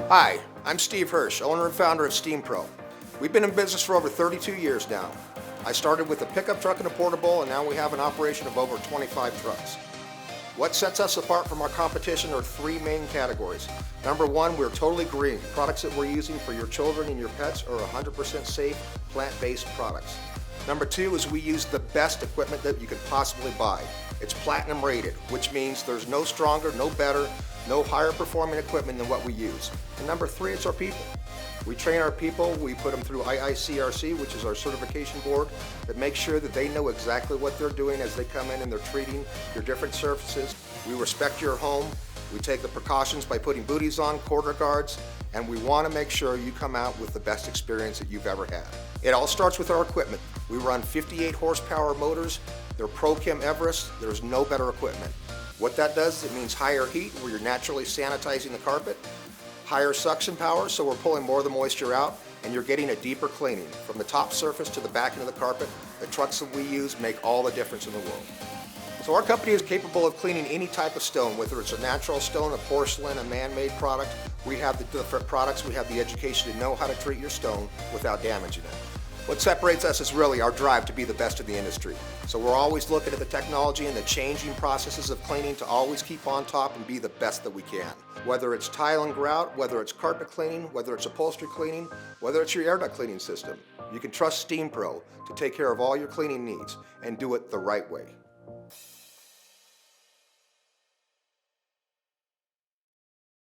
Hi, I'm Steve Hirsch, owner and founder of Steam Pro. We've been in business for over 32 years now. I started with a pickup truck and a portable, and now we have an operation of over 25 trucks. What sets us apart from our competition are three main categories. Number one, we're totally green. Products that we're using for your children and your pets are 100% safe, plant-based products. Number two is we use the best equipment that you could possibly buy. It's platinum rated, which means there's no stronger, no better, no higher performing equipment than what we use. And number three, it's our people. We train our people, we put them through IICRC, which is our certification board, that makes sure that they know exactly what they're doing as they come in and they're treating your different surfaces. We respect your home. We take the precautions by putting booties on, quarter guards, and we want to make sure you come out with the best experience that you've ever had. It all starts with our equipment. We run 58 horsepower motors. They're ProChem Everest. There's no better equipment. What that does, it means higher heat where you're naturally sanitizing the carpet, higher suction power, so we're pulling more of the moisture out, and you're getting a deeper cleaning. From the top surface to the back end of the carpet, the trucks that we use make all the difference in the world. So our company is capable of cleaning any type of stone, whether it's a natural stone, a porcelain, a man-made product. We have the different products, we have the education to know how to treat your stone without damaging it. What separates us is really our drive to be the best in the industry. So we're always looking at the technology and the changing processes of cleaning to always keep on top and be the best that we can. Whether it's tile and grout, whether it's carpet cleaning, whether it's upholstery cleaning, whether it's your air duct cleaning system, you can trust Steam Pro to take care of all your cleaning needs and do it the right way.